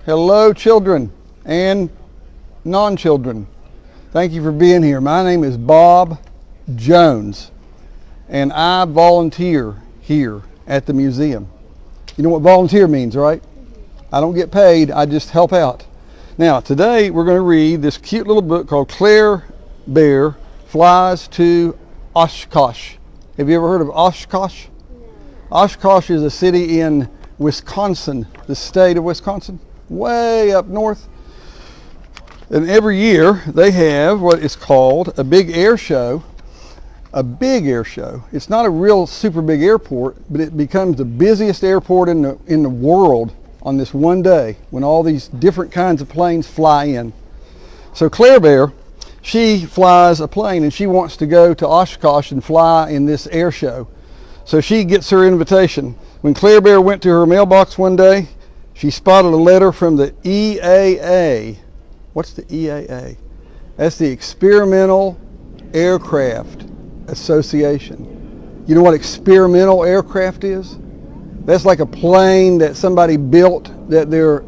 Hello, children and non-children. Thank you for being here. My name is Bob Jones, and I volunteer here at the museum. You know what volunteer means, right? I don't get paid, I just help out. Now, today we're going to read this cute little book called Claire Bear Flies to Oshkosh. Have you ever heard of Oshkosh? No. Oshkosh is a city in Wisconsin, the state of Wisconsin, way up north. And every year they have what is called a big air show. A big air show. It's not a real super big airport, but it becomes the busiest airport in the world on this one day when all these different kinds of planes fly in. So Claire Bear, she flies a plane and she wants to go to Oshkosh and fly in this air show. So she gets her invitation. When Claire Bear went to her mailbox one day, she spotted a letter from the EAA. What's the EAA? That's the Experimental Aircraft Association. You know what experimental aircraft is? That's like a plane that somebody built that they're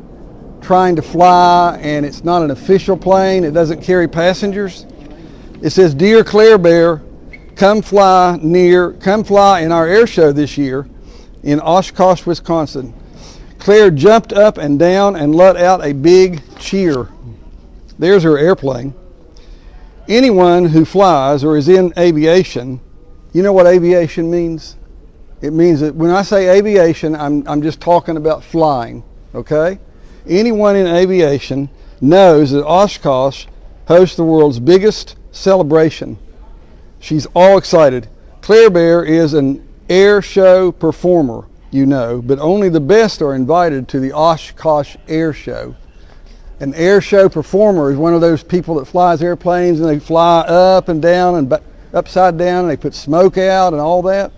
trying to fly, and it's not an official plane. It doesn't carry passengers. It says, "Dear Claire Bear, come fly in our air show this year in Oshkosh, Wisconsin." Claire jumped up and down and let out a big cheer. There's her airplane. Anyone who flies or is in aviation, you know what aviation means? It means that when I say aviation, I'm just talking about flying, okay? Anyone in aviation knows that Oshkosh hosts the world's biggest celebration. She's all excited. Claire Bear is an air show performer, you know, but only the best are invited to the Oshkosh Air Show. An air show performer is one of those people that flies airplanes and they fly up and down and upside down and they put smoke out and all that.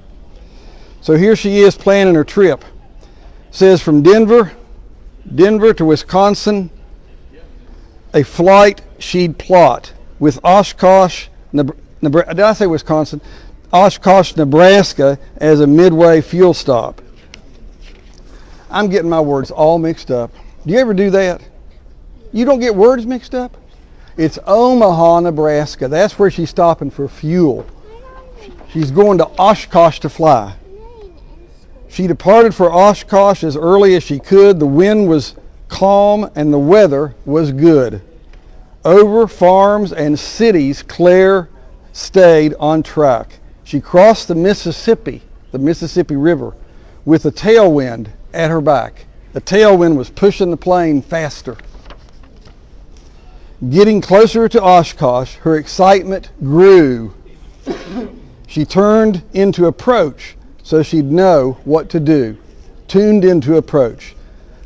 So here she is planning her trip. It says from Denver to Wisconsin, a flight she'd plot with Oshkosh, Nebraska, did I say Wisconsin? Oshkosh, Nebraska as a midway fuel stop. I'm getting my words all mixed up. Do you ever do that? You don't get words mixed up? It's Omaha, Nebraska. That's where she's stopping for fuel. She's going to Oshkosh to fly. She departed for Oshkosh as early as she could. The wind was calm and the weather was good. Over farms and cities, Claire stayed on track. She crossed the Mississippi River, with a tailwind at her back. The tailwind was pushing the plane faster. Getting closer to Oshkosh, her excitement grew. She turned into approach so she'd know what to do. Tuned into approach.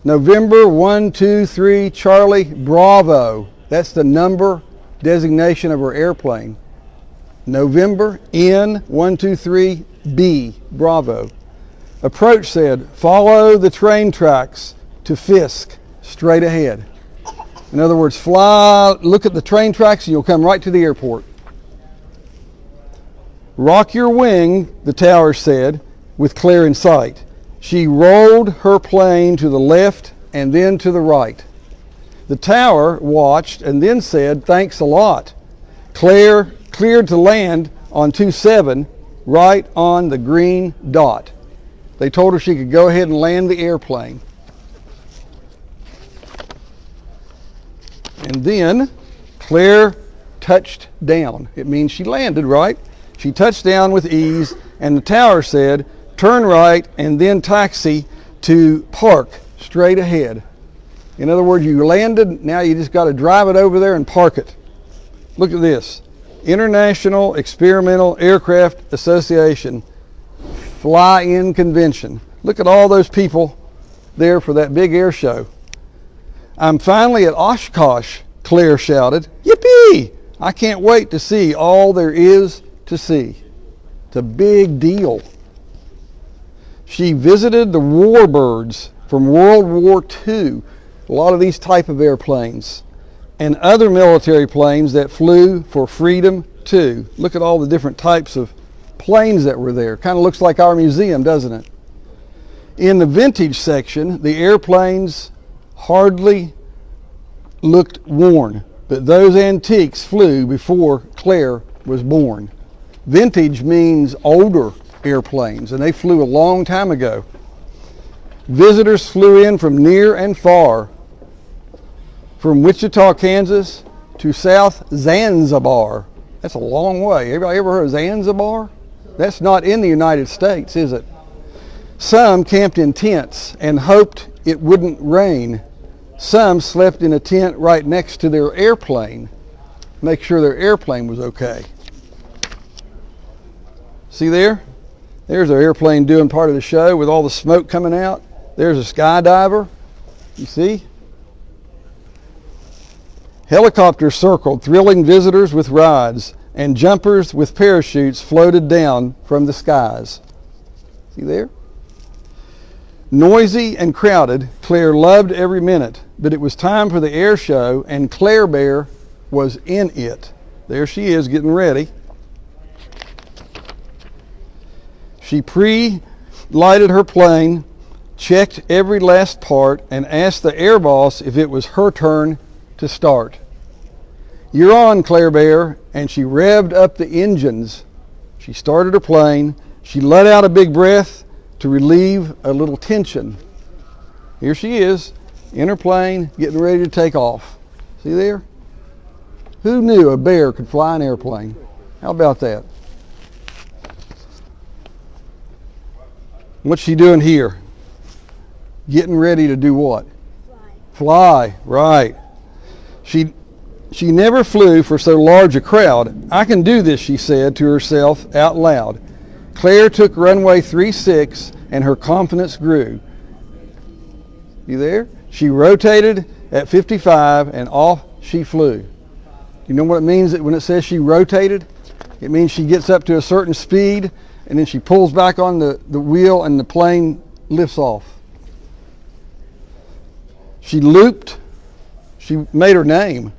November 123 Charlie Bravo. That's the number designation of her airplane. November N123B Bravo. Approach said, "Follow the train tracks to Fisk, straight ahead." In other words, fly, look at the train tracks and you'll come right to the airport. "Rock your wing," the tower said, with Claire in sight. She rolled her plane to the left and then to the right. The tower watched and then said, "Thanks a lot." Claire cleared to land on 27, right on the green dot. They told her she could go ahead and land the airplane. And then Claire touched down. It means she landed, right? She touched down with ease, and the tower said, "Turn right and then taxi to park straight ahead." In other words, you landed, now you just got to drive it over there and park it. Look at this. International Experimental Aircraft Association Fly-In Convention. Look at all those people there for that big air show. "I'm finally at Oshkosh," Claire shouted. "Yippee! I can't wait to see all there is to see." It's a big deal. She visited the warbirds from World War II, a lot of these type of airplanes, and other military planes that flew for freedom too. Look at all the different types of planes that were there. Kind of looks like our museum, doesn't it? In the vintage section, the airplanes hardly looked worn, but those antiques flew before Claire was born. Vintage means older airplanes, and they flew a long time ago. Visitors flew in from near and far, from Wichita, Kansas to South Zanzibar. That's a long way. Everybody ever heard of Zanzibar? That's not in the United States, is it? Some camped in tents and hoped it wouldn't rain. Some slept in a tent right next to their airplane, make sure their airplane was okay. See there? There's our airplane doing part of the show with all the smoke coming out. There's a skydiver. You see? Helicopters circled, thrilling visitors with rides, and jumpers with parachutes floated down from the skies. See there? Noisy and crowded, Claire loved every minute, but it was time for the air show, and Claire Bear was in it. There she is getting ready. She pre-lighted her plane, checked every last part, and asked the air boss if it was her turn to start. "You're on, Claire Bear," and she revved up the engines. She started her plane. She let out a big breath to relieve a little tension. Here she is in her plane, getting ready to take off. See there? Who knew a bear could fly an airplane? How about that? What's she doing here? Getting ready to do what? Fly, right. She never flew for so large a crowd. "I can do this," she said to herself out loud. Claire took runway 36 and her confidence grew. You there? She rotated at 55 and off she flew. You know what it means when it says she rotated? It means she gets up to a certain speed and then she pulls back on the wheel and the plane lifts off. She looped. She made her name,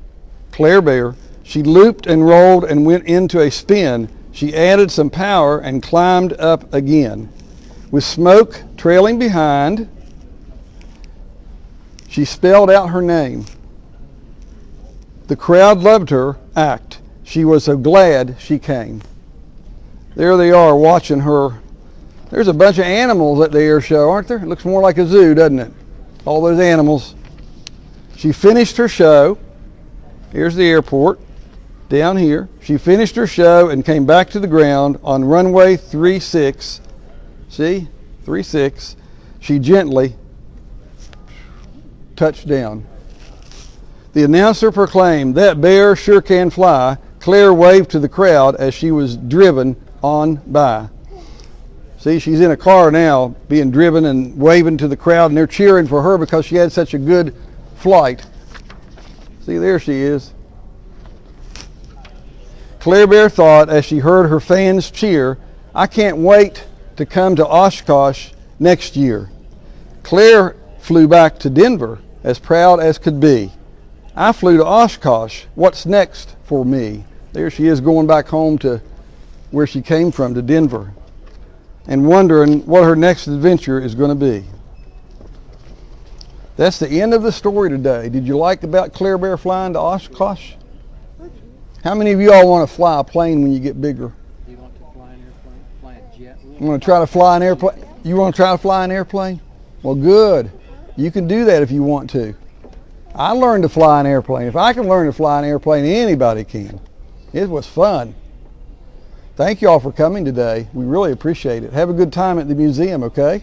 Claire Bear. She looped and rolled and went into a spin. She added some power and climbed up again. With smoke trailing behind, she spelled out her name. The crowd loved her act. She was so glad she came. There they are watching her. There's a bunch of animals at the air show, aren't there? It looks more like a zoo, doesn't it? All those animals. She finished her show. Here's the airport down here. She finished her show and came back to the ground on runway 36. See? 36. She gently touched down. The announcer proclaimed, "That bear sure can fly." Claire waved to the crowd as she was driven on by. See, she's in a car now being driven and waving to the crowd, and they're cheering for her because she had such a good flight. See, there she is. Claire Bear thought as she heard her fans cheer, "I can't wait to come to Oshkosh next year." Claire flew back to Denver as proud as could be. "I flew to Oshkosh. What's next for me?" There she is going back home to where she came from, to Denver, and wondering what her next adventure is going to be. That's the end of the story today. Did you like about Claire Bear flying to Oshkosh? How many of you all want to fly a plane when you get bigger? Do you want to fly an airplane? Fly a jet? You want to try to fly an airplane? You want to try to fly an airplane? Well, good. You can do that if you want to. I learned to fly an airplane. If I can learn to fly an airplane, anybody can. It was fun. Thank you all for coming today. We really appreciate it. Have a good time at the museum, okay?